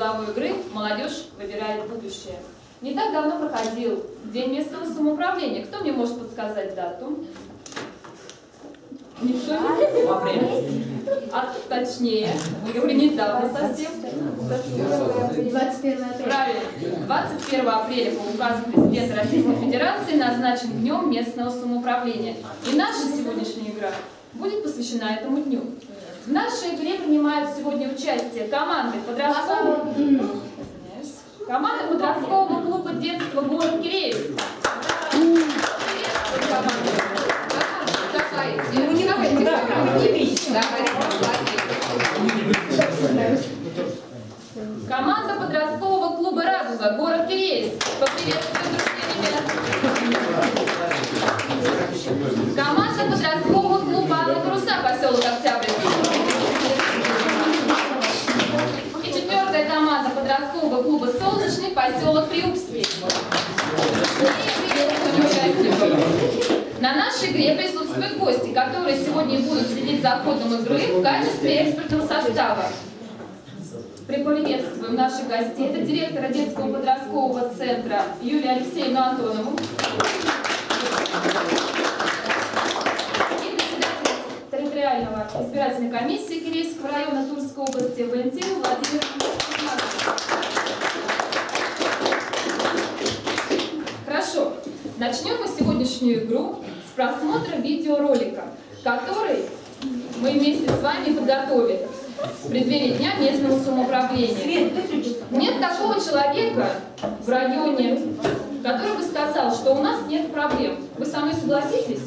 деловой игры «Молодежь выбирает будущее». Не так давно проходил День местного самоуправления. Кто мне может подсказать дату? Никто не знает? А точнее, я говорю, недавно совсем. 21 апреля. Правильно. 21 апреля по указу президента Российской Федерации назначен Днем местного самоуправления. И наша сегодняшняя игра будет посвящена этому дню. В нашей игре принимают сегодня участие команды подросткового клуба детства город Киреевск. Команда подросткового клуба «Радуга», город Киреевск. Поприветствуем, друзья, ребята. Команда подросткового клуба «Алла Паруса», поселок Октябрьский. И четвертая команда подросткового клуба «Солнечный», поселок Приупский. На нашей игре присутствуют гости, которые сегодня будут следить за ходом игры в качестве экспертного состава. Приприветствуем наших гостей. Это директора детского подросткового центра Юлию Алексеевну Антонову. И председатель территориального избирательной комиссии Киреевского района Тульской области Валентину Владимировну. Хорошо. Начнем мы сегодняшнюю игру с просмотра видеоролика, который мы вместе с вами подготовили в преддверии Дня местного самоуправления. Нет такого человека в районе, который бы сказал, что у нас нет проблем. Вы со мной согласитесь?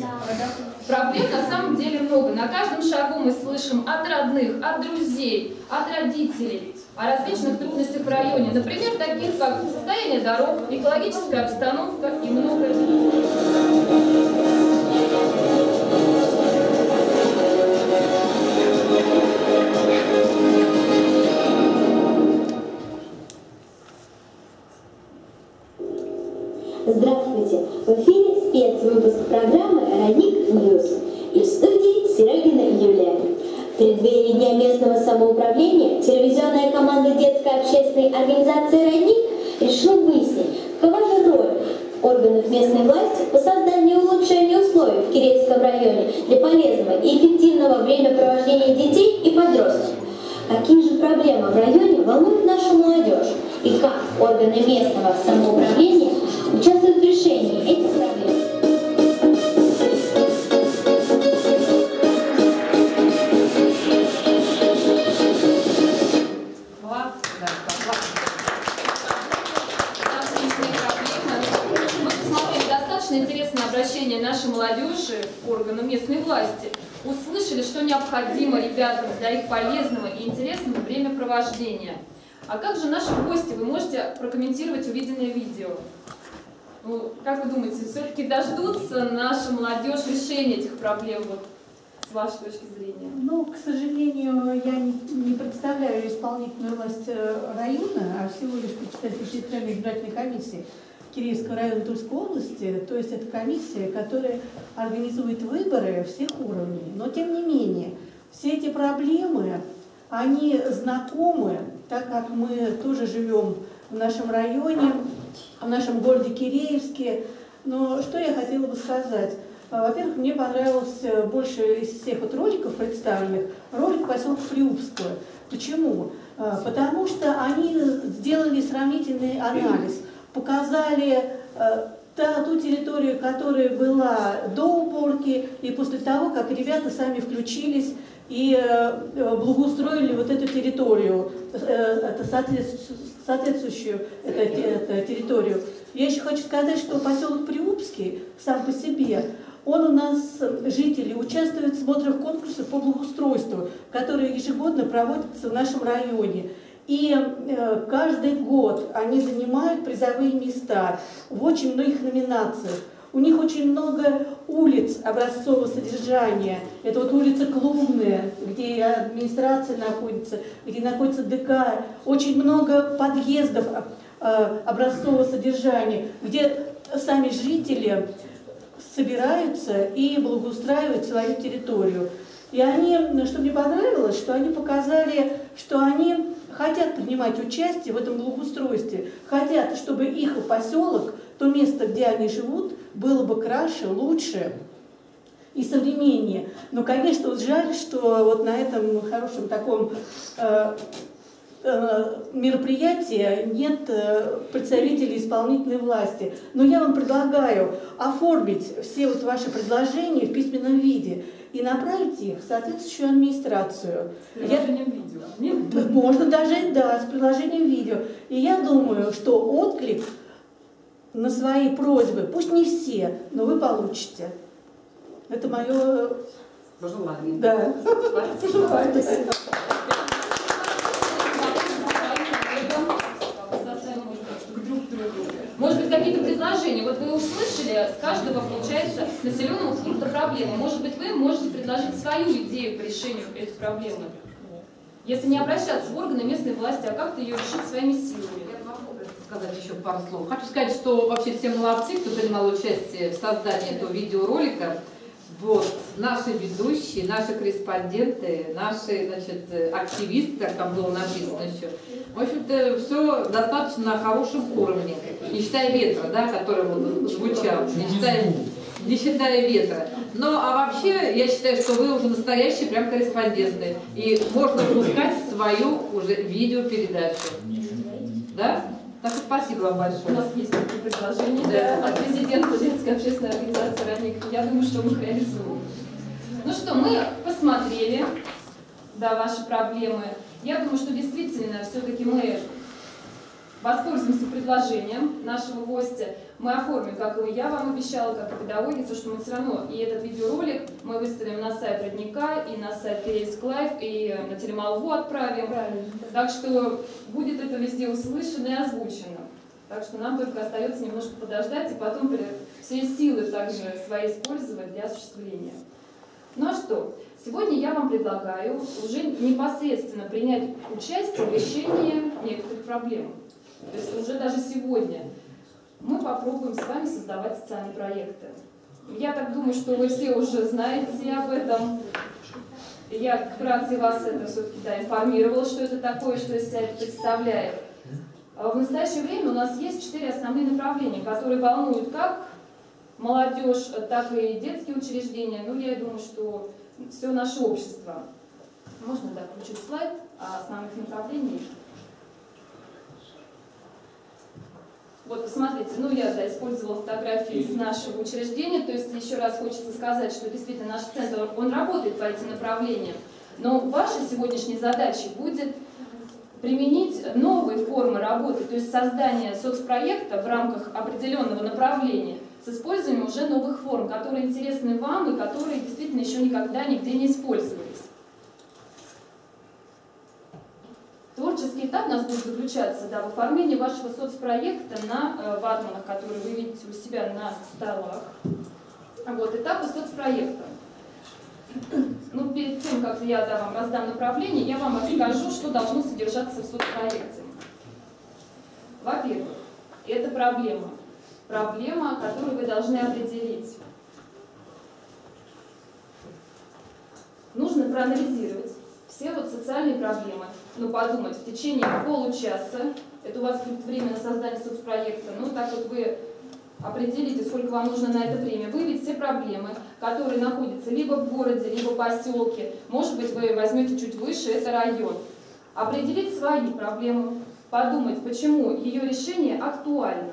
Проблем на самом деле много. На каждом шагу мы слышим от родных, от друзей, от родителей о различных трудностях в районе. Например, таких как состояние дорог, экологическая обстановка и многое другое. Здравствуйте! В эфире спецвыпуск программы «Родник Ньюс». И в студии Серегина Юлия. В преддверии Дня местного самоуправления телевизионная команда детской общественной организации «Родник» решила выяснить, какова же роль органов местной власти по созданию и улучшению условий в Киреевском районе для полезного и эффективного времяпровождения детей и подростков. Какие же проблемы в районе волнуют нашу молодежь и как органы местного самоуправления участвуют в решении этих проблем. Интересное обращение нашей молодежи к органам местной власти. Услышали, что необходимо ребятам для их полезного и интересного времяпровождения. А как же наши гости? Вы можете прокомментировать увиденное видео? Ну, как вы думаете, все-таки дождутся наша молодежь решения этих проблем, вот, с вашей точки зрения? Ну, к сожалению, я не представляю исполнительную власть района, а всего лишь председатель территориальной избирательной комиссии Киреевского района Тульской области, то есть это комиссия, которая организует выборы всех уровней. Но тем не менее, все эти проблемы, они знакомы, так как мы тоже живем в нашем районе, в нашем городе Киреевске. Но что я хотела бы сказать? Во-первых, мне понравился больше из всех вот роликов представленных ролик поселка Приупского. Почему? Потому что они сделали сравнительный анализ, показали ту территорию, которая была до уборки, и после того, как ребята сами включились и благоустроили вот эту территорию, соответствующую эту территорию. Я еще хочу сказать, что поселок Приупский сам по себе, он у нас, жители, участвуют в смотрах конкурсов по благоустройству, которые ежегодно проводятся в нашем районе. И каждый год они занимают призовые места в очень многих номинациях. У них очень много улиц образцового содержания. Это вот улица Клубная, где администрация находится, где находится ДК. Очень много подъездов образцового содержания, где сами жители собираются и благоустраивают свою территорию. И они, что мне понравилось, что они показали, что они хотят принимать участие в этом благоустройстве, хотят, чтобы их поселок, то место, где они живут, было бы краше, лучше и современнее. Но, конечно, вот жаль, что вот на этом хорошем таком мероприятии нет представителей исполнительной власти. Но я вам предлагаю оформить все вот ваши предложения в письменном виде и направить их в соответствующую администрацию. С приложением видео. Можно даже, да, с приложением видео. И я думаю, что отклик на свои просьбы, пусть не все, но вы получите. Это мое пожелание. Да. Пожелание. Может быть, какие-то предложения? Вот вы услышали, с каждого, получается, населенного пункта проблема. Может быть, вы можете предложить свою идею по решению этой проблемы. Если не обращаться в органы местной власти, а как-то ее решить своими силами. Я могу сказать еще пару слов. Хочу сказать, что вообще все молодцы, кто принимал участие в создании этого видеоролика. Вот, наши ведущие, наши корреспонденты, наши, значит, активисты, как там было написано еще. В общем-то, все достаточно на хорошем уровне. Не считая ветра, да, который вот звучал, не считая ветра. Но, а вообще, я считаю, что вы уже настоящие прям корреспонденты. И можно выпускать свою уже видеопередачу. Да? Так что спасибо вам большое. У нас есть такие предложения от президента детской общественной организации «Родник». Я думаю, что мы их реализуем. Ну что, мы посмотрели, да, ваши проблемы. Я думаю, что действительно все-таки мы воспользуемся предложением нашего гостя. Мы оформим, как и я вам обещала, как и педагоги, то, что мы все равно и этот видеоролик мы выставим на сайт Родника, и на сайт Кирейск Лайв, и на Телемолву отправим. Правильно. Так что будет это везде услышано и озвучено. Так что нам только остается немножко подождать и потом все силы также свои использовать для осуществления. Ну а что? Сегодня я вам предлагаю уже непосредственно принять участие в решении некоторых проблем. То есть уже даже сегодня мы попробуем с вами создавать социальные проекты. Я так думаю, что вы все уже знаете об этом. Я вкратце вас это все-таки информировала, что это такое, что из себя это представляет. В настоящее время у нас есть 4 основные направления, которые волнуют как молодежь, так и детские учреждения. Ну, я думаю, что все наше общество. Можно, да, включить слайд о основных направлениях. Вот, посмотрите, ну я, да, использовала фотографии из нашего учреждения, то есть еще раз хочется сказать, что действительно наш центр, он работает по этим направлениям, но вашей сегодняшней задачей будет применить новые формы работы, то есть создание соцпроекта в рамках определенного направления с использованием уже новых форм, которые интересны вам и которые действительно еще никогда нигде не использовались. Творческий этап у нас будет заключаться, да, в оформлении вашего соцпроекта на ватманах, которые вы видите у себя на столах. Вот, этапы соцпроекта. Ну, перед тем, как я, да, вам раздам направление, я вам расскажу, что должно содержаться в соцпроекте. Во-первых, это проблема. Проблема, которую вы должны определить. Нужно проанализировать все вот социальные проблемы, ну, подумать в течение получаса, это у вас будет время на создание соцпроекта, ну, так вот вы определите, сколько вам нужно на это время, выявить все проблемы, которые находятся либо в городе, либо в поселке, может быть, вы возьмете чуть выше, это район. Определить свои проблемы, подумать, почему ее решение актуально.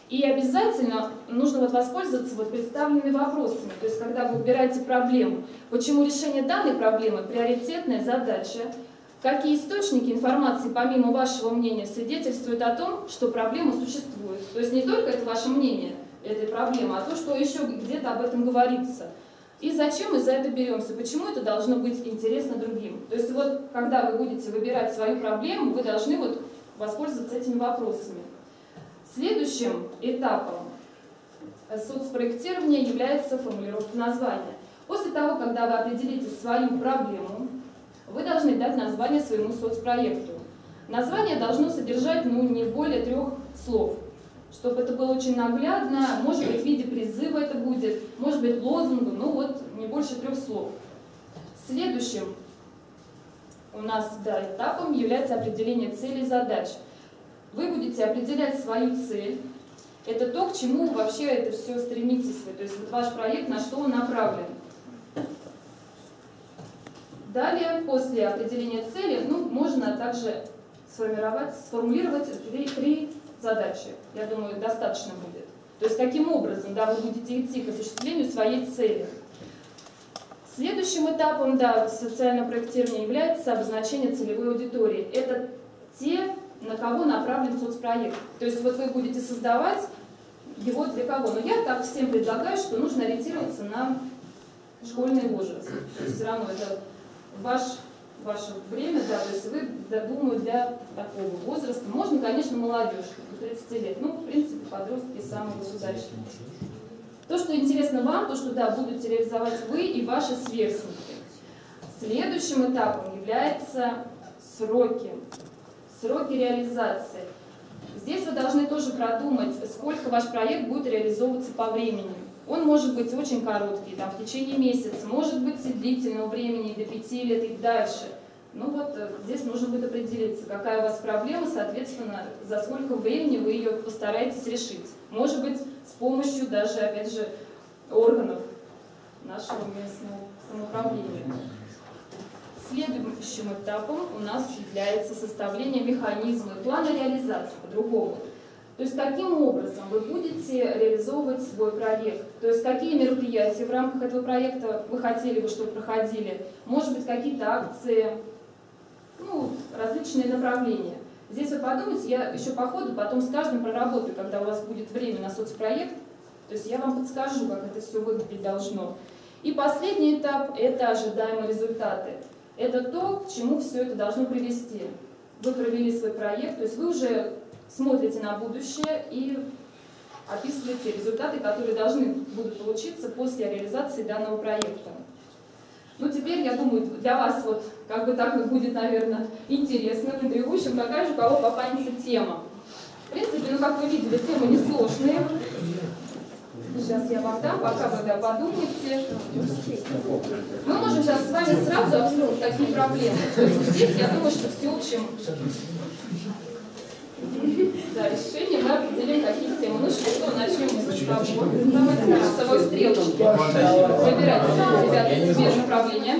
И обязательно нужно вот воспользоваться вот представленными вопросами, то есть когда вы выбираете проблему, почему решение данной проблемы приоритетная задача, какие источники информации помимо вашего мнения свидетельствуют о том, что проблема существует. То есть не только это ваше мнение этой проблемы, а то, что еще где-то об этом говорится. И зачем мы за это беремся, почему это должно быть интересно другим. То есть вот когда вы будете выбирать свою проблему, вы должны вот воспользоваться этими вопросами. Следующим этапом соцпроектирования является формулировка названия. После того, когда вы определите свою проблему, вы должны дать название своему соцпроекту. Название должно содержать, ну, не более 3 слов, чтобы это было очень наглядно, может быть, в виде призыва это будет, может быть, лозунгом, ну вот, не больше 3 слов. Следующим у нас этапом является определение целей и задач. Вы будете определять свою цель. Это то, к чему вообще это все стремитесь вы. То есть вот ваш проект, на что он направлен. Далее, после определения цели, можно также сформулировать три задачи. Я думаю, достаточно будет. То есть каким образом вы будете идти к осуществлению своей цели. Следующим этапом социального проектирования является обозначение целевой аудитории. Это те, на кого направлен соцпроект. То есть вот вы будете создавать его для кого? Но я так всем предлагаю, что нужно ориентироваться на школьный возраст. То есть все равно это ваше время, то есть вы, думаю, для такого возраста. Можно, конечно, молодежь, до 30 лет. В принципе, подростки самые удачные. То, что интересно вам, то, что будете реализовать вы и ваши сверстники. Следующим этапом являются сроки реализации. Здесь вы должны тоже продумать, сколько ваш проект будет реализовываться по времени. Он может быть очень короткий, в течение месяца, может быть и длительного времени, до 5 лет и дальше. Здесь нужно будет определиться, какая у вас проблема, соответственно, за сколько времени вы ее постараетесь решить. Может быть, с помощью даже, опять же, органов нашего местного самоуправления. Следующим этапом у нас является составление механизма и плана реализации по-другому. То есть каким образом вы будете реализовывать свой проект, то есть какие мероприятия в рамках этого проекта вы хотели бы, чтобы проходили, может быть, какие-то акции, различные направления. Здесь вы подумайте, я еще по ходу потом с каждым проработаю, когда у вас будет время на соцпроект, то есть я вам подскажу, как это все выглядеть должно. И последний этап – это ожидаемые результаты. Это то, к чему все это должно привести. Вы провели свой проект, то есть вы уже смотрите на будущее и описываете результаты, которые должны будут получиться после реализации данного проекта. Теперь, я думаю, для вас так будет, наверное, интересным, интригующим, какая же у кого попадется тема. В принципе, как вы видели, темы несложные. Сейчас я вам дам, пока вы подумаете. Мы можем сейчас с вами сразу обсудить такие проблемы. То есть здесь, я думаю, что всеобщим решение мы определим, какие темы. Что, начнем мы с того. Давайте на часовой стрелочке выбирайте, ребята, себе направление.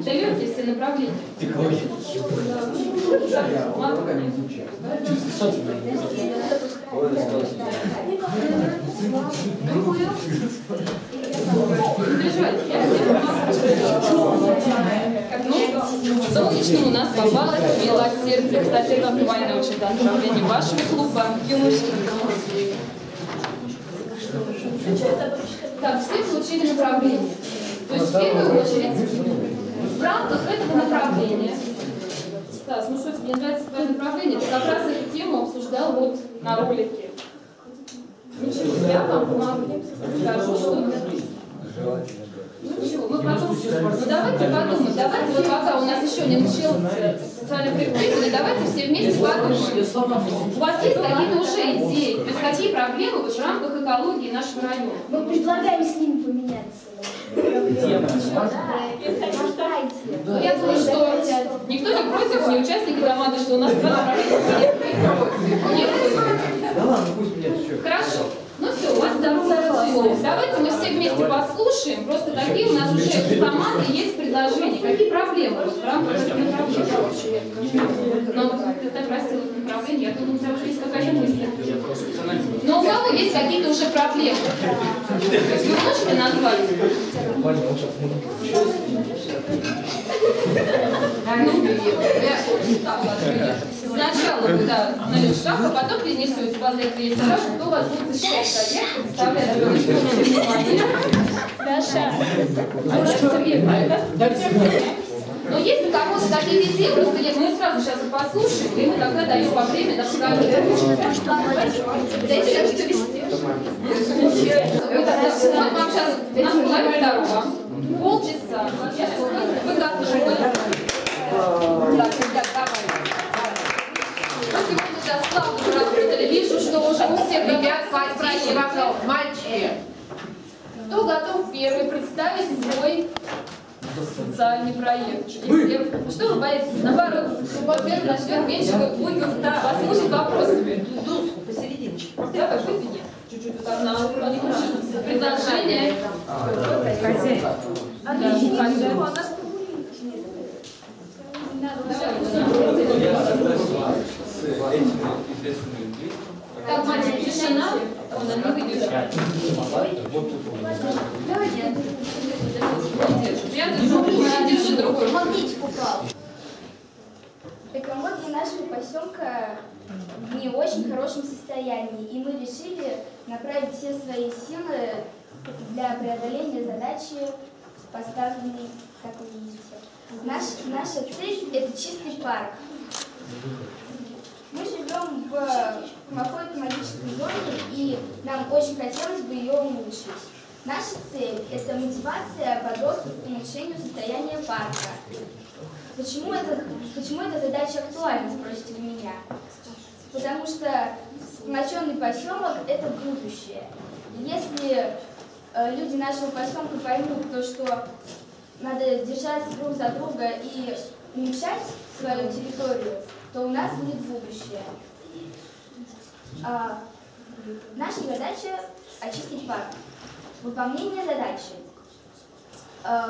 Даете все направления. Солнечным у нас попалось милосердие. Кстати, это актуальное очень направление вашего клуба. Так, все получили направление. То есть в первую очередь в рамках этого направления. Стас, что тебе не нравится твое направление? Ты как раз эту тему обсуждал на ролике. Ничего, я вам помогу. Скажу, что ничего, мы потом... давайте подумаем. Давайте, пока у нас еще не начался социальный проектирование, давайте все вместе подумаем. У вас есть какие-то уже идеи? То есть какие проблемы в рамках экологии нашего района? Мы предлагаем с ними поменяться. Я думаю, что никто не против, не участники команды, что у нас два направления. Да ладно, пусть меняется. Хорошо. Все, у вас здоровье. Давайте мы все вместе послушаем. Просто какие у нас уже у команды есть предложения. Какие проблемы в рамках этого направления? Ты так просила направление, я думаю, у тебя уже есть какая-то мысль. Но у кого есть какие-то уже проблемы? Вы можете назвать? Сначала вы налить шаг, а потом перенесете возле этого есть шаг, кто у вас будет защищать проект, представлять внимание. Даша. Но если у кого-то такие идеи, просто мы сразу сейчас их послушаем, и мы тогда даем по времени на поговорить. Дайте я что вести. Вам сейчас на половину дорога. Полчаса. Вы готовы? Так, ребят, давай. Сегодня за славу заработали. Вижу, что уже у всех ребят спрашивают. Мальчики. Кто готов первый представить свой социальный проект. Что вы боитесь? Наоборот, во-первых, начнем меньше, вы будете послушать вопросами. Доску посерединочке. Давай, выдвини. Чуть-чуть предложение. Так, мальчик, тишина. Она не выйдет. Я держу другой. Магнитик упал. Экология нашего поселка в не очень хорошем состоянии, и мы решили направить все свои силы для преодоления задачи, поставленной, как вы видите. Наша цель – это чистый парк. Мы живем в плохой экологической зоне, и нам очень хотелось бы ее улучшить. Наша цель – это мотивация подростков к улучшению состояния парка. Почему эта задача актуальна, спросите вы меня? Потому что сплоченный поселок – это будущее. И если люди нашего поселка поймут то, что надо держаться друг за друга и улучшать свою территорию, то у нас будет будущее. Наша задача – очистить парк. Выполнение задачи.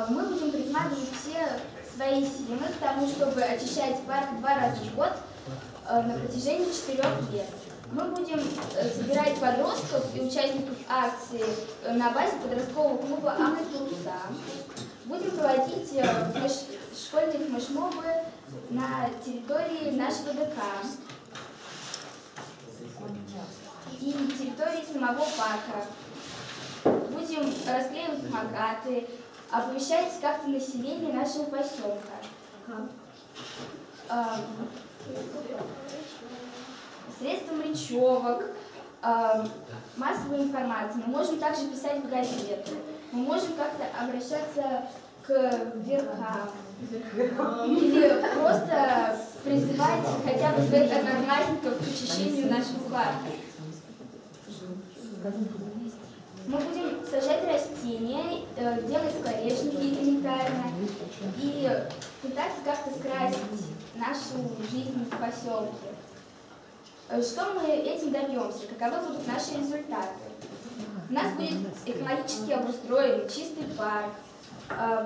Мы будем прикладывать все свои силы к тому, чтобы очищать парк 2 раза в год на протяжении 4 лет. Мы будем собирать подростков и участников акции на базе подросткового клуба «Аматуса». Будем проводить школьные флешмобы на территории нашего ДК и территории самого парка. Будем расклеивать плакаты, оповещать как-то население нашего поселка. Средством речевок, массовой информации. Мы можем также писать в газеты. Мы можем как-то обращаться к верхам. Или просто призывать хотя бы своих одноклассников к очищению нашего парка. Мы будем сажать растения, делать скворечники элементарно и пытаться как-то скрасить нашу жизнь в поселке. Что мы этим добьемся? Каковы будут наши результаты? У нас будет экологически обустроенный чистый парк,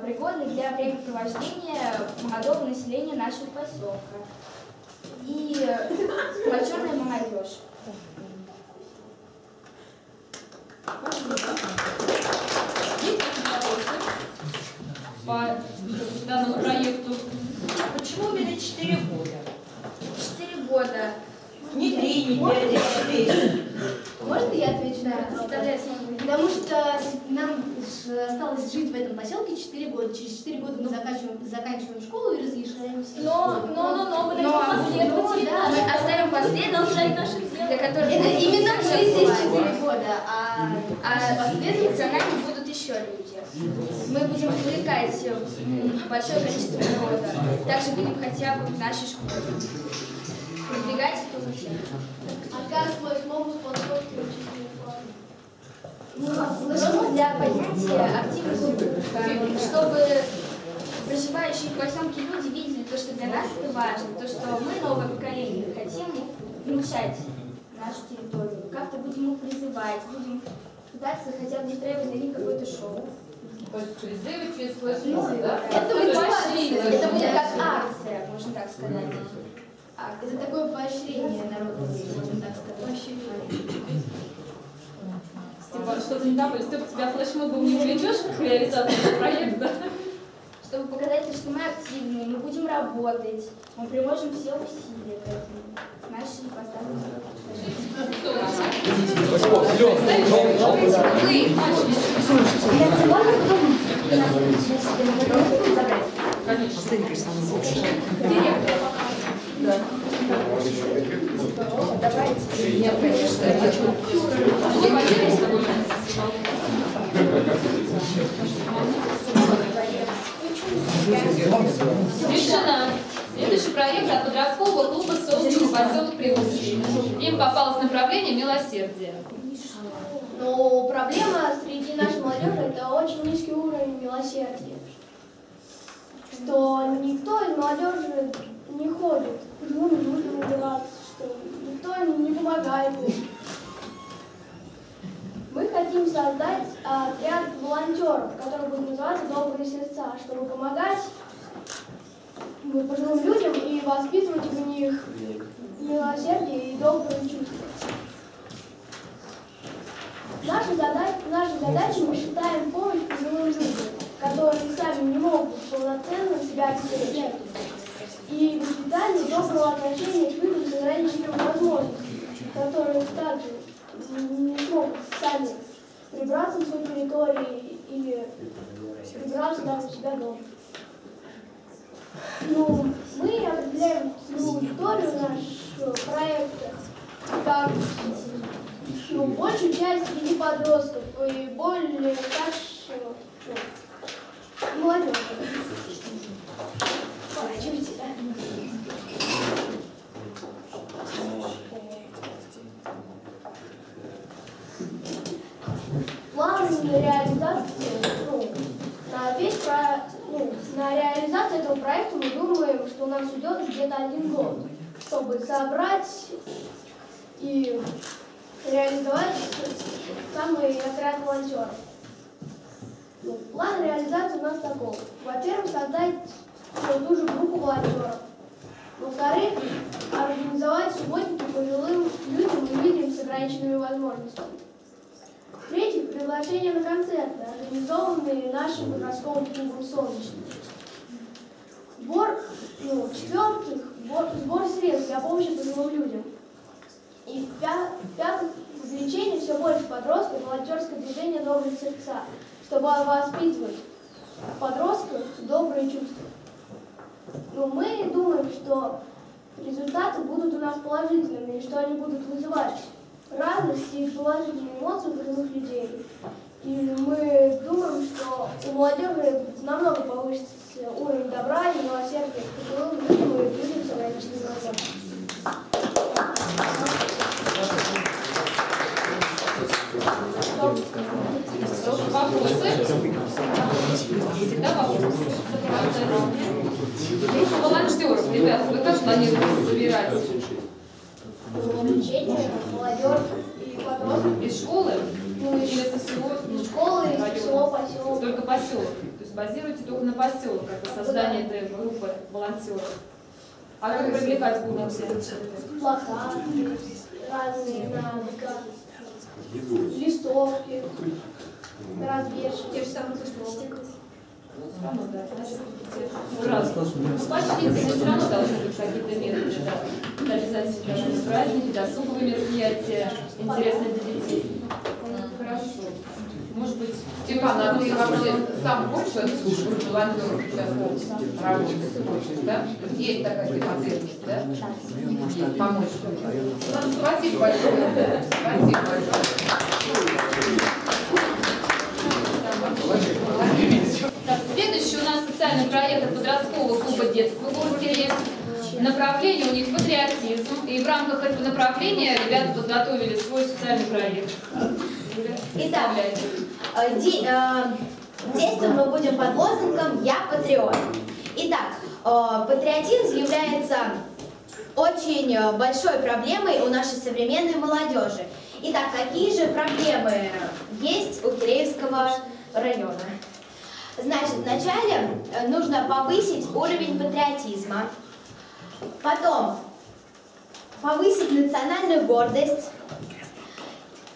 пригодный для времяпровождения молодого населения нашего поселка и сплоченная молодежь. Есть какие-то вопросы по данному проекту? Почему именно 4 года? 4 года. Не 3, не 5, а 4. Можно я отвечу на это? Потому что нам осталось жить в этом поселке 4 года. Через 4 года мы заканчиваем школу и разъезжаемся. Но мы оставим последователей, для которых именно мы здесь 4 года, а последовательно за нами будут еще люди. Мы будем привлекать большое количество народа. Также будем хотя бы в нашей школе продвигать эту тему. А как флешмобы подходят к Флешмоб для поднятия активных групп, чтобы проживающие в поселке люди видели то, что для нас это важно, то, что мы, новое поколение, хотим улучшать нашу территорию. Как-то будем их призывать, будем пытаться хотя бы устраивать для них какое-то шоу. То есть призывы через флешмобы, да? Это будет как акция, можно так сказать. Это такое поощрение народа, можно так сказать. Степан, что-то не добавили. Степ, тебя флешмобом не увлечешь к реализации этого проекта? Чтобы показать, что мы активны, мы будем работать, мы приложим все усилия к этому. Наши поставленные Тишина. Следующий проект от подросткового клуба «Солнечный поселок Прилуцкий». Им попалось направление милосердия. Но проблема среди нашей молодежи – это очень низкий уровень милосердия. что никто из молодежи не ходит, почему не нужно убираться, что никто не помогает им. Мы хотим создать отряд волонтеров, который будет называться «Добрые сердца», чтобы помогать пожилым людям и воспитывать в них милосердие и добрые чувства. Наша задача, мы считаем, помощь пожилым людям, которые сами не могут полноценно себя обеспечить. И воспитание доброго отношения к людям с ограниченными возможностями, которые также не смогут сами прибраться на своей территории или прибраться даже у себя дома. Ну, мы определяем свою аудиторию нашего проекта как большую часть среди подростков и более старшего молодежи. План реализации, на реализацию этого проекта мы думаем, что у нас уйдет где-то 1 год, чтобы собрать и реализовать самый отряд волонтеров. План реализации у нас такой. Во-первых, создать ту же группу волонтеров. Во-вторых, организовать субботники пожилым людям и людям с ограниченными возможностями. В-третьих, приглашение на концерты, организованные нашим подростковым клубом «Солнечный». В-четвертых, сбор средств для помощи пожилым людям. И в-пятых, увеличение все больше подростков и волонтерское движение «Добрые сердца», чтобы воспитывать в подростках добрые чувства. Мы думаем, что результаты будут у нас положительными, и что они будут вызывать радость и положительные эмоции у пожилых людей. И мы думаем, что у молодежи намного повысится уровень добра и милосердия к пожилым людям и людям с ограниченными возможностями. Вопросы? Всегда вопросы. Группа волонтеров, ребята, вы как планируете собирать? Увеличение, молодежь и подростков. Из школы? Или со всего? Школы, из всего поселка. Только поселок. То есть базируете только на поселок, как и создание этой группы волонтеров. А как привлекать будете? Плакаты, разные листовки, развешивать, те же самые листовки. Почтительно, все равно должны быть какие-то методы, да. Обязательно должны быть праздники, досуговые мероприятия, интересные для детей. Хорошо. Может быть, Степан, а ты вообще сам хочешь эту службу волонтеров сейчас работать? Да? Есть такая потребность, да? Помочь. Спасибо большое. Спасибо большое. Так, следующий у нас социальный проект от подросткового клуба детства «Город Киреевск». Направление у них патриотизм. И в рамках этого направления ребята подготовили свой социальный проект. Итак, действовать мы будем под лозунгом «Я патриот». Итак, патриотизм является очень большой проблемой у нашей современной молодежи. Итак, какие же проблемы есть у Киреевского района? Значит, вначале нужно повысить уровень патриотизма, потом повысить национальную гордость,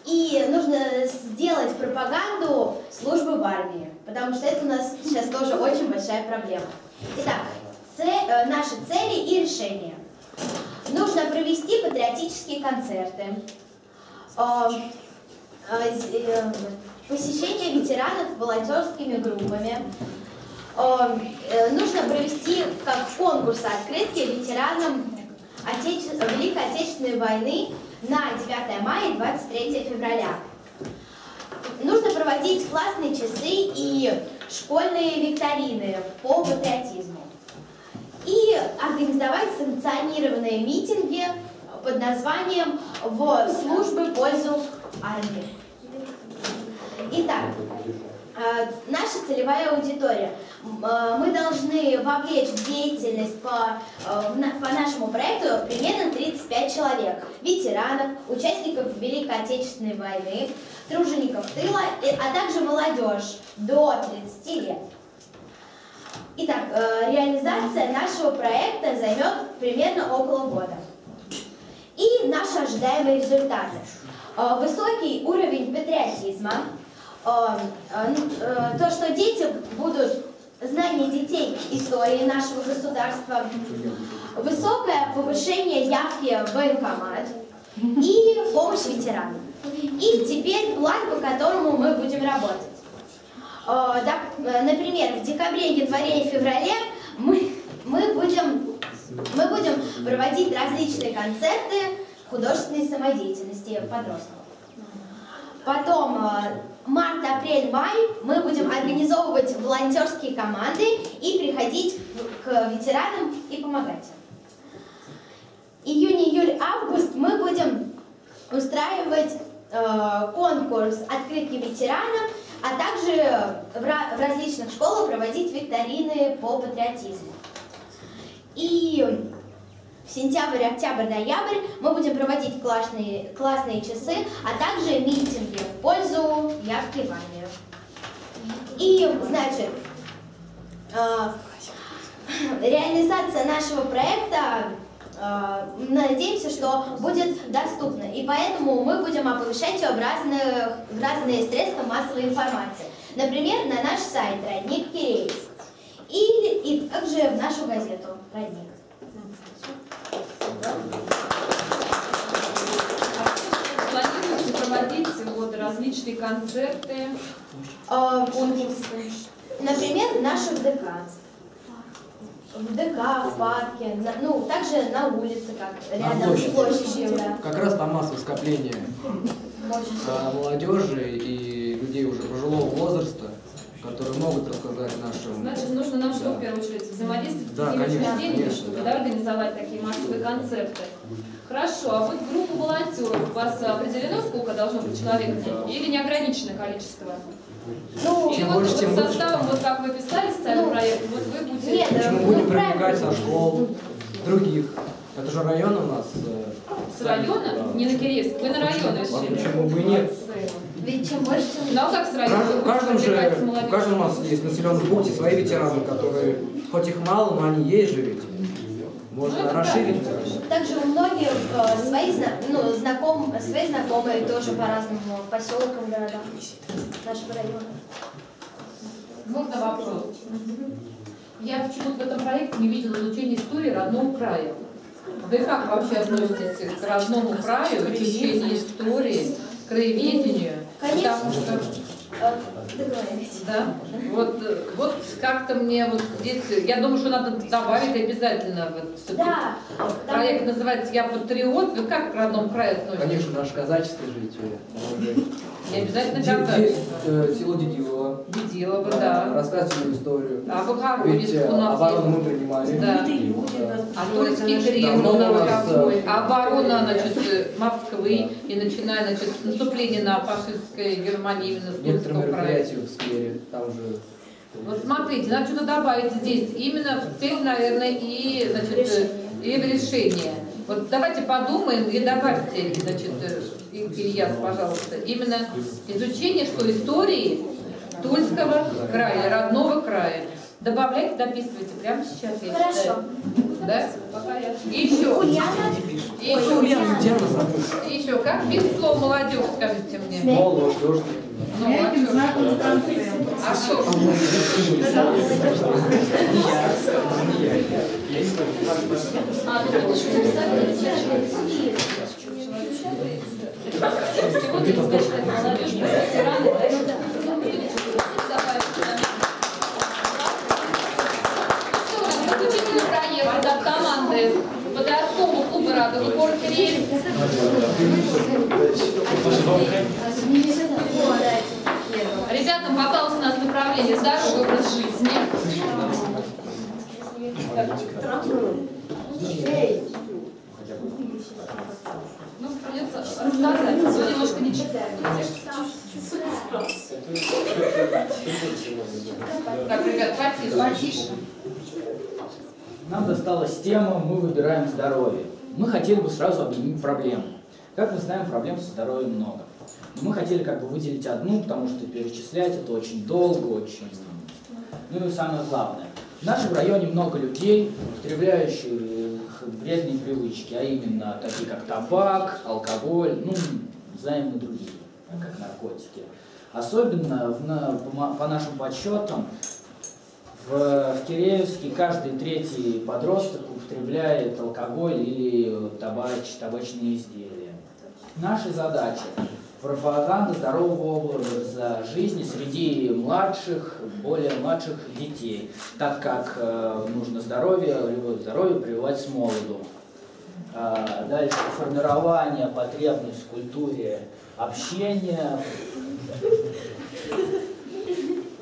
и нужно сделать пропаганду службы в армии, потому что это у нас сейчас тоже очень большая проблема. Итак, наши цели и решения. Нужно провести патриотические концерты, посещение ветеранов волонтерскими группами. Нужно провести как конкурс открытки ветеранам Великой Отечественной войны на 9 мая и 23 февраля. Нужно проводить классные часы и школьные викторины по патриотизму. И организовать санкционированные митинги под названием «В службы в пользу армии». Итак, наша целевая аудитория. Мы должны вовлечь в деятельность по нашему проекту примерно 35 человек. Ветеранов, участников Великой Отечественной войны, тружеников тыла, а также молодежь до 30 лет. Итак, реализация нашего проекта займет примерно около года. И наши ожидаемые результаты. Высокий уровень патриотизма, то, что дети будут, знание детей истории нашего государства, высокое повышение явки в военкомат и помощь ветеранам. И теперь план, по которому мы будем работать. Например, в декабре, январе и феврале мы будем проводить различные концерты художественной самодеятельности подростков. Потом март, апрель, май мы будем организовывать волонтерские команды и приходить к ветеранам и помогать им. Июнь, июль, август мы будем устраивать конкурс «Открытки ветеранам», а также в различных школах проводить викторины по патриотизму. И в сентябрь, октябрь, ноябрь мы будем проводить классные часы, а также митинги в пользу явки в армию. И, значит, реализация нашего проекта, надеемся, что будет доступна. И поэтому мы будем оповещать ее в разные средства массовой информации. Например, на наш сайт «Родник Кирейск» и также в нашу газету «Родник». Планируете проводить различные концерты, конкурсы? Например, в наших ДК. В ДК, в парке, также на улице, как рядом с площадью. Да. Как раз там массовое скопление молодежи и людей уже пожилого возраста, которые могут рассказать нашим... Значит, нужно нам что, в первую очередь, взаимодействовать с такими учреждениями, чтобы организовать такие массовые концерты. Хорошо, а вот группа волонтеров, у вас определено, сколько должно быть человек, или неограниченное количество? Или вот составом, вот как вы писали социальный проект, вот вы будете... Нет, почему будем привлекать со школ, других? Это же район у нас. С района? Да. Не на Кирейск, вы на район решили. Почему бы и нет? Ведь чем больше, тем... Ну а как с района? В каждом у нас есть населенном пункте свои ветераны, которые, хоть их мало, но они есть же ведь. Можно расширить. Также у многих свои знакомые тоже по разным поселкам, городам нашего района. Можно вопрос? Я почему-то в этом проекте не видела изучения истории родного края. Вы как вообще относитесь к родному краю, к изучению истории, к краеведению? Конечно. Потому что... Договорились. Да? Вот как-то мне вот здесь, я думаю, что надо добавить обязательно. Вот, да. Проект называется «Я патриот». Вы как к родному краю относитесь? Конечно, наше казачество жить. Не обязательно казачество. Село Дедилово. Дедилово, да. Рассказывали историю. А Богородицк у нас оборону есть. мы принимали. Да. А Тульский Крем у нас какой. Оборона, значит, Москвы. И начиная, значит, наступление на фашистской Германии именно с Тульского края. В сквере, там же... Вот смотрите, надо что-то добавить здесь. Именно в цель, наверное, и, значит, и в решение. Вот давайте подумаем и добавьте, значит, Ильяс, пожалуйста, именно изучение, что истории Тульского края, родного края. Добавляйте, дописывайте прямо сейчас. Я Хорошо. читаю. Да? Еще. Еще. Как пишет слово молодежь, скажите мне? Молодежь. Ну, а что? Всего 35 человек молодежь, ветераны, заключительный проект от команды подросткового клуба «Радуга» город Кирейск. Ребятам попалось у нас направление «Здоровый образ жизни». Ну, придется рассказать, но немножко не читаем. Так, ребят, потише. Нам досталась тема «Мы выбираем здоровье». Мы хотели бы сразу объединить проблему. Как мы знаем, проблем со здоровьем много. Но мы хотели как бы выделить одну, потому что перечислять это очень долго, очень... Ну и самое главное. В нашем районе много людей, употребляющих вредные привычки, а именно такие как табак, алкоголь, ну, знаем и другие, как наркотики. Особенно по нашим подсчетам, в Киреевске каждый третий подросток употребляет алкоголь или табачные изделия. Наша задача – пропаганда здорового образа жизни среди младших, более младших детей, так как нужно здоровье прививать с молоду. Дальше формирование потребностей в культуре общения,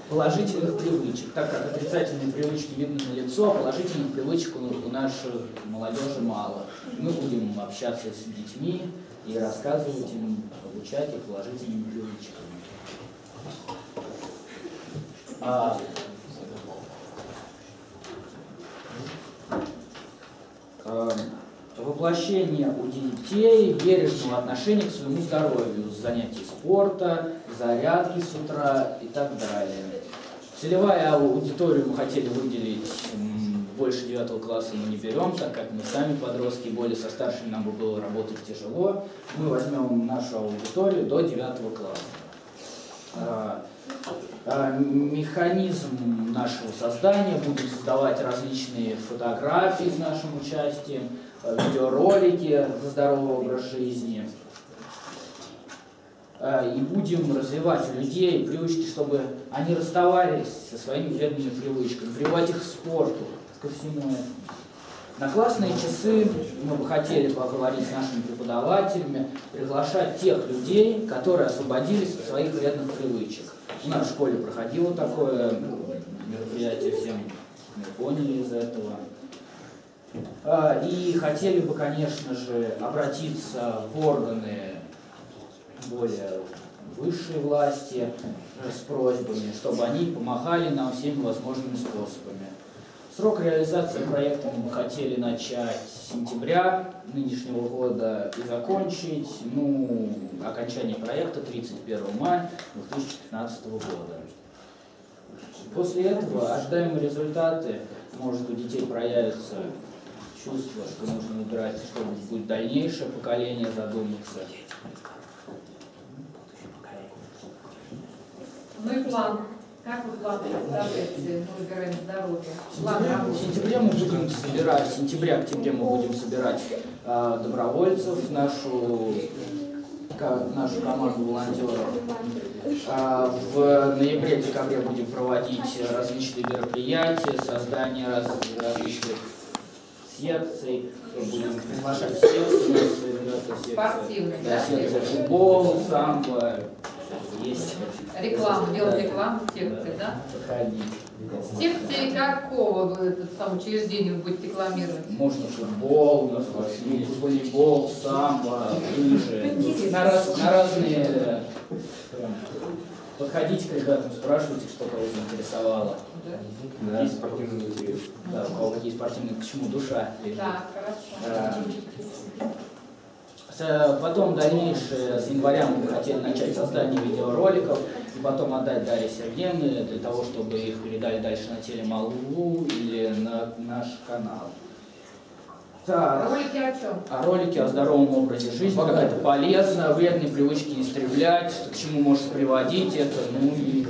положительных привычек, так как отрицательные привычки видны на лицо, а положительных привычек у нашей молодежи мало. Мы будем общаться с детьми и рассказывать им, обучать их положительными привычками. Воплощение у детей бережного отношения к своему здоровью, занятий спорта, зарядки с утра и так далее. Целевая аудиторию мы хотели выделить, больше 9 класса мы не берем, так как мы сами подростки, более со старшими нам бы было работать тяжело. Мы возьмем нашу аудиторию до 9 класса. Механизм нашего создания: будем создавать различные фотографии с нашим участием, видеоролики за здоровый образ жизни. И будем развивать у людей привычки, чтобы они расставались со своими вредными привычками, прививать их к спорту, ко всему этому. На классные часы мы бы хотели поговорить с нашими преподавателями, приглашать тех людей, которые освободились от своих вредных привычек. У нас в школе проходило такое мероприятие, всем мы поняли из этого. И хотели бы, конечно же, обратиться в органы более высшей власти с просьбами, чтобы они помогали нам всеми возможными способами. Срок реализации проекта мы бы хотели начать с сентября нынешнего года и закончить, окончание проекта 31 мая 2015 года. После этого ожидаемые результаты, может, у детей проявятся чувство, что нужно убирать, чтобы будет дальнейшее поколение задуматься. Ну и план. Как вы план представляете? Мы выбираем здоровье. В сентябре мы будем собирать, в сентябре-октябре мы будем собирать добровольцев, нашу команду волонтеров. В ноябре-декабре будем проводить различные мероприятия, создание различных секций, будем приглашать секции, спортивные, да, секция футбол, самбо, есть. Рекламу, делать рекламу секции, да? Секции какого учреждения вы будете рекламировать? Можно футбол, волейбол, самбо, лыжи. На разные... Подходите к ребятам, спрашивайте, что кого заинтересовало. Да. Есть спортивные интересы. Да, у кого какие спортивные, к чему душа лежит. Да, хорошо. Потом дальнейшее, с января мы хотели начать создание видеороликов, и потом отдать Дарье Сергеевне для того, чтобы их передали дальше на Телемалу или на наш канал. Так. Ролики о чем? Ролики о здоровом образе жизни, как это полезно, вредные привычки истреблять, что к чему может приводить это, и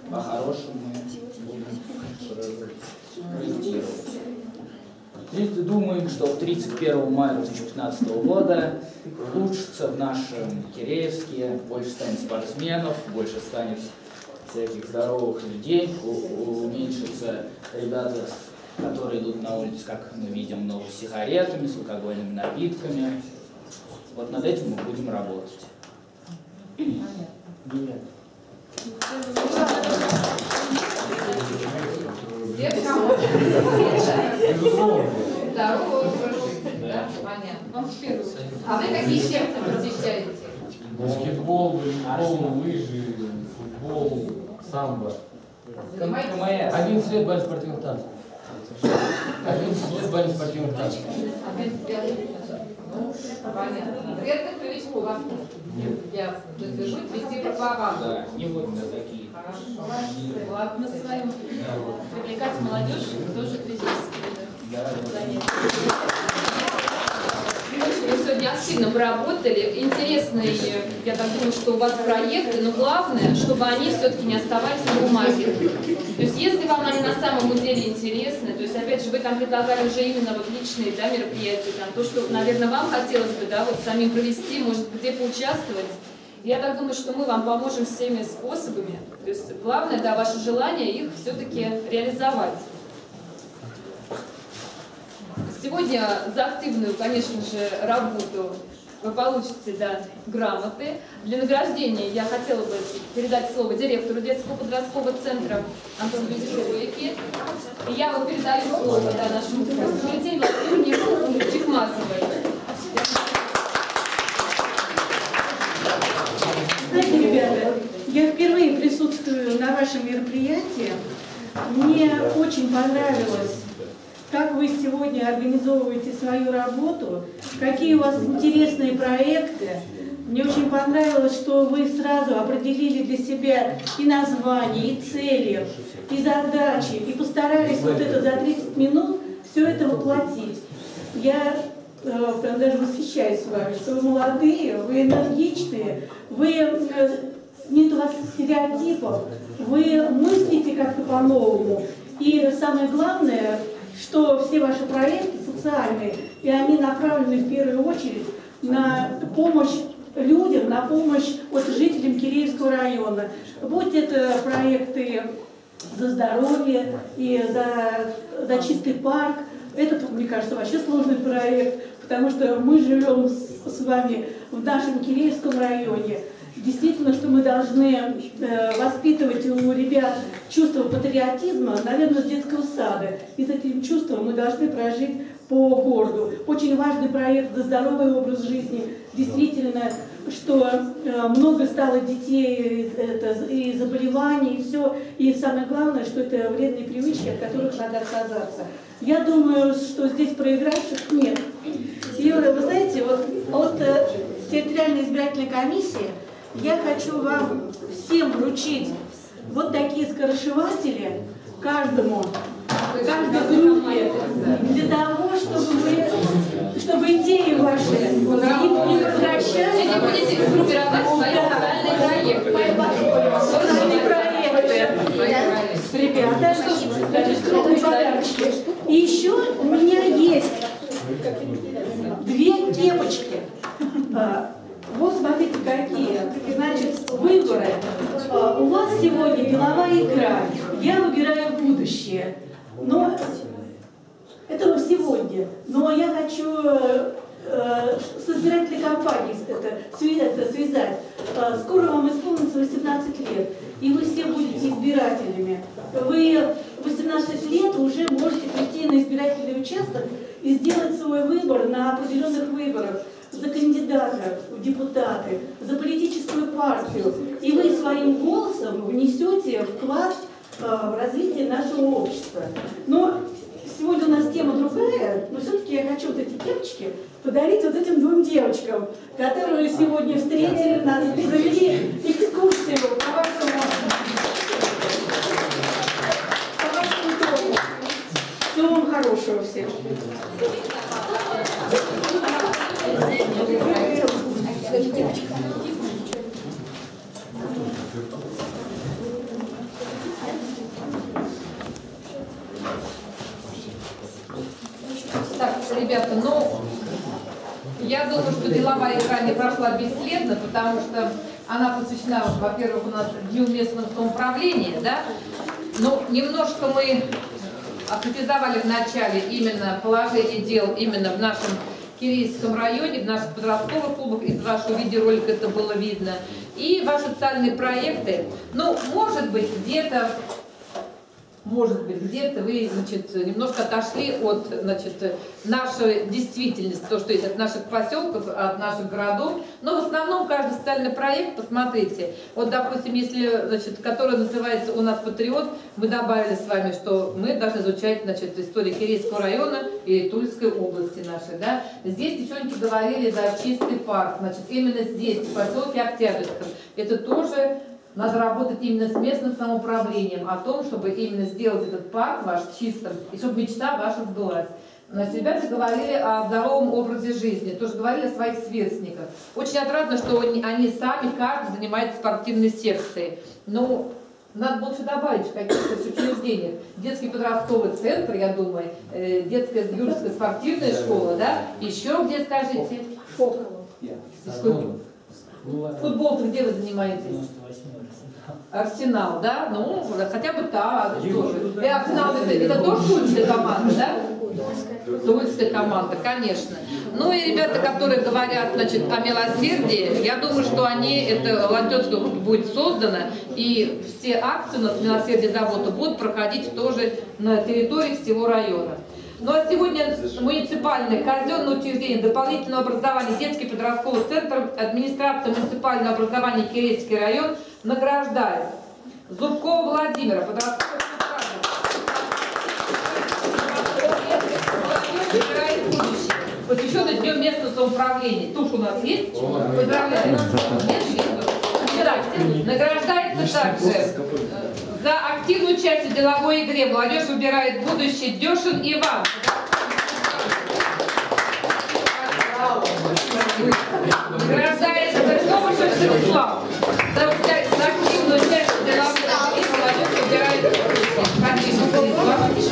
по-хорошему будем проектировать. И думаем, что в 31 мая 2015 года улучшится в нашем Киреевске, больше станет спортсменов, больше станет всяких здоровых людей, уменьшится ребята, которые идут на улицу, как мы видим, с сигаретами, с алкогольными напитками. Вот над этим мы будем работать. Нет. Здоровый образ жизни, да? Понятно. Вам в первую очередь. А вы какие секты посещаете? Баскетбол, волейбол, лыжи, футбол, самбо. КМС. 11 лет бали спортивных танцев. 11 лет бали спортивных танцев. Понятно. Вредных привычек у вас нет? Ясно. То есть вы будете вести пропаганду? Да, не вот на такие. Хорошо. Ладно, на своем. Привлекать молодежь тоже физически. Занятия. Вы сегодня активно поработали. Интересные, я так думаю, что у вас проекты, но главное, чтобы они все-таки не оставались на бумаге. То есть, если вам они на самом деле интересны, то есть, опять же, вы там предлагали уже именно вот личные, да, мероприятия, там, то, что, наверное, вам хотелось бы, да, вот самим провести, может, где поучаствовать. Я так думаю, что мы вам поможем всеми способами. То есть, главное, да, ваше желание их все-таки реализовать. Сегодня за активную, конечно же, работу вы получите, да, грамоты. Для награждения я хотела бы передать слово директору детского подросткового центра Антону Бензовике. И я вот передаю слово, да, нашему Валентине Владимировне Чекмасовой. Знаете, ребята, я впервые присутствую на вашем мероприятии. Мне очень понравилось, как вы сегодня организовываете свою работу, какие у вас интересные проекты. Мне очень понравилось, что вы сразу определили для себя и название, и цели, и задачи, и постарались вот это за 30 минут все это воплотить. Я прям даже восхищаюсь вами, что вы молодые, вы энергичные, нет у вас стереотипов, вы мыслите как-то по-новому. И самое главное, что все ваши проекты социальные, и они направлены в первую очередь на помощь людям, на помощь вот жителям Киреевского района. Будь это проекты за здоровье и за чистый парк. Это, мне кажется, вообще сложный проект, потому что мы живем с вами в нашем Киреевском районе. Действительно, что мы должны воспитывать у ребят чувство патриотизма, наверное, с детского сада. И с этим чувством мы должны прожить по городу. Очень важный проект за здоровый образ жизни. Действительно, что много стало детей и заболеваний, и все. И самое главное, что это вредные привычки, от которых надо отказаться. Я думаю, что здесь проигравших нет. И вы знаете, вот от территориальной избирательной комиссии я хочу вам всем вручить вот такие скоросшиватели каждой группе, для того, чтобы идеи ваши не прекращались. И не будете группировать свои социальные проекты. Ребята, крупные подарочки. И еще у меня есть 2 кепочки. Вот смотрите, какие. Значит, выборы. У вас сегодня деловая игра. Я выбираю будущее. Но это сегодня. Но я хочу с избирательной кампанией это связать. Скоро вам исполнится 18 лет. И вы все будете избирателями. Вы 18 лет уже можете прийти на избирательный участок и сделать свой выбор на определенных выборах. За кандидата в депутаты, за политическую партию. И вы своим голосом внесете вклад в развитие нашего общества. Но сегодня у нас тема другая, но все-таки я хочу вот эти кепочки подарить вот этим 2 девочкам, которые сегодня встретили нас, провели экскурсию по вашему дому. Всего вам хорошего всем. Так, ребята, ну, я думаю, что деловая игра не прошла бесследно, потому что она посвящена, во-первых, у нас Дню местного самоуправления, да, но немножко мы акцентизировали в начале именно положение дел именно в нашем Киреевском районе, в наших подростковых клубах, из вашего видеоролика это было видно, и ваши социальные проекты, ну, может быть, где-то может быть, где-то вы, значит, немножко отошли от, значит, нашей действительности, то, что есть от наших поселков, от наших городов. Но в основном каждый социальный проект, посмотрите, вот, допустим, если, значит, который называется у нас «Патриот», мы добавили с вами, что мы должны изучать, значит, историю Кирейского района и Тульской области нашей, да. Здесь девчонки говорили за чистый парк, значит, именно здесь, в поселке Октябрьском. Это тоже надо работать именно с местным самоуправлением, о том, чтобы именно сделать этот парк ваш чистым, и чтобы мечта ваша сбылась. Значит, ребята говорили о здоровом образе жизни, тоже говорили о своих сверстниках. Очень отрадно, что они сами, каждый занимается спортивной секцией. Ну, надо больше добавить в каких-то учреждениях. Детский подростковый центр, я думаю, детская юношеская спортивная школа, да? Еще где, скажите? Футбол-то где вы занимаетесь? Арсенал, да? Ну, хотя бы так. И Арсенал это тоже тульская команда, да? Тульская команда, конечно. Ну и ребята, которые говорят, значит, о милосердии, я думаю, что они, это волонтерская группа будет создана, и все акции у нас «Милосердие забота» будут проходить тоже на территории всего района. Ну а сегодня муниципальное казенное учреждение дополнительного образования, детский подростковый центр, администрация муниципального образования Кирейский район награждает Зубкова Владимира, подростковый посвященный Днем местного самоуправления. Тушь у нас есть? Поздравляю. Награждается также за активную часть в деловой игре «Молодежь выбирает будущее» Дешин Иван. Награждается Новышев Станислав за активную часть в деловой игре «Молодежь выбирает будущее».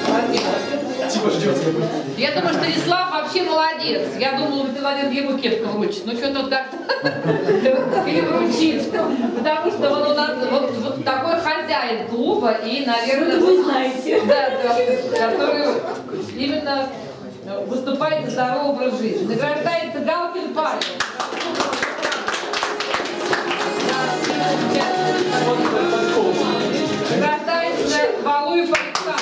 Спасибо. Я думаю, что Станислав вообще молодец. Я думала, ты, Владимир, ему кепку вручит. Ну, что-то как-то или вручить. Потому что он у нас вот такой хозяин клуба и, наверное, вы знаете, да, который именно выступает за здоровый образ жизни. Награждается Галкин Павел. Награждается Валуев Александр.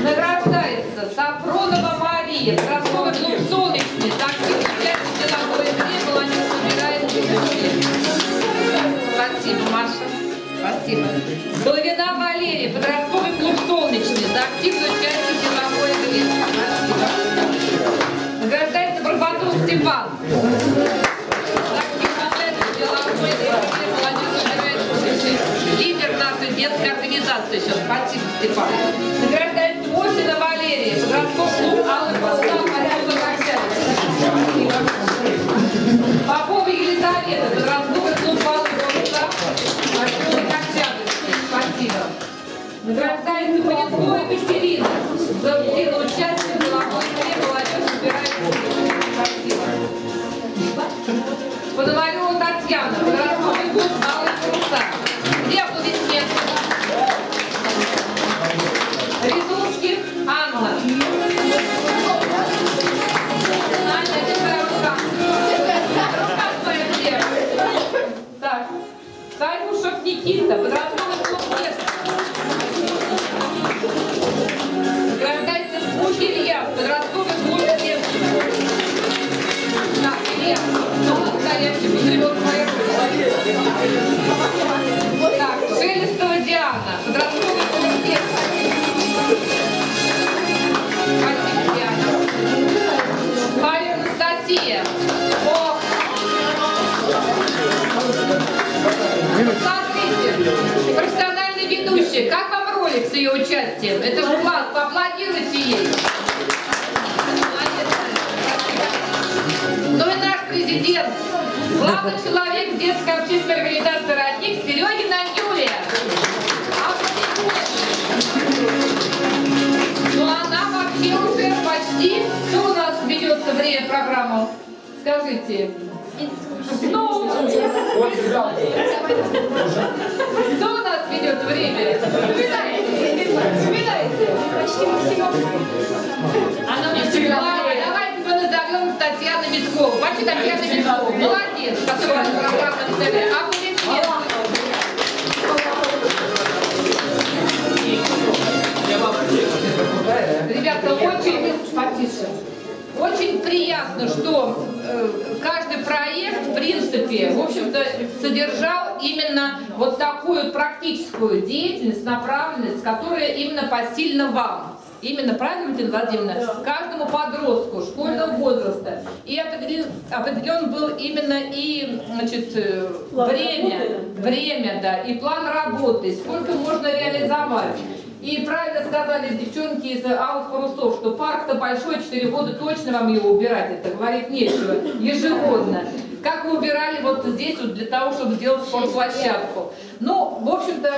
Награждается Сафронова Мария, подростковый клуб «Солнечный», за активную часть в деловой игре молодежь собирает. Спасибо, Маша. Спасибо. Головина Валерия, подростковый клуб «Солнечный», за активную часть в деловой игре. Спасибо. Награждается Барбатов Степан. За активную часть в деловой игре молодежь собирает. Лидер нашей детской организации сейчас. Спасибо, Степан. Награждается Мосина Валерия, подростковый клуб Аллы Полтава, Попова Елизавета, подростковый клуб Аллы Полтава, Спасибо. Награждается Поняткова Екатерина за активное участие в деловой игре «Молодежь выбирает будущее». Спасибо. Пономарева Татьяна, подростковый клуб Аллы Полтава. Где аплодисменты? Рядовских Анна. Аня, это твоя рука. Рука твоя где? Так. Сальмушев Никита, подростковый клуб «Детство». Награждается Смух Илья, подростковый клуб «Детство». Так, Илья, настоящий патриот своей руки. Так, Шелестова Диана, подростковый клуб «Детство». Спасибо, Диана. Павел Анастасия. О! Смотрите, профессиональный ведущий. Как вам ролик с ее участием? Это же класс, поаплодируйте ей. Ну и наш президент, главный человек детской общественной организации «Родник» Серегина Юлия. Ну она вообще уже почти, что у нас ведется время программу? Скажите. Ну, что у нас ведет время? Вспоминайте. Почти максимум. Она мне всегда. Давайте мы назовем Татьяну Миткову. Почти Татьяна Миткова. Молодец, которая программа ТВ. Аплодисменты. приятно, что каждый проект, в принципе, в общем-то, содержал именно вот такую практическую деятельность, направленность, которая именно посильна вам. Именно, правильно, Валентина Владимировна? Каждому подростку школьного возраста. И определен был именно и, значит, время, да, и план работы, сколько можно реализовать. И правильно сказали девчонки из Алых парусов, что парк-то большой, 4 года точно вам его убирать, это говорить нечего, ежегодно. Как вы убирали вот здесь вот для того, чтобы сделать спортплощадку. Ну, в общем-то,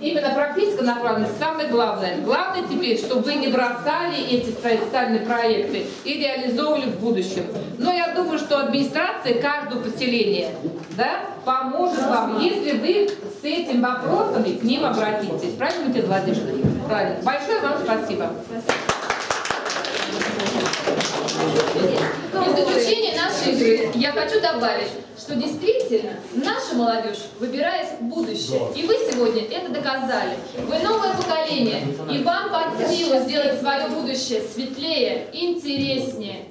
именно практическая направленность самое главное. Главное теперь, чтобы вы не бросали эти свои социальные проекты и реализовывали в будущем. Но я думаю, что администрация каждого поселения, да, поможет вам, если вы с этим вопросами к ним обратитесь. Правильно, Валентина Владимировна? Правильно. Большое вам спасибо. В заключение нашей игры я хочу добавить, что действительно наша молодежь выбирает будущее. И вы сегодня это доказали. Вы новое поколение, и вам под силу сделать свое будущее светлее, интереснее.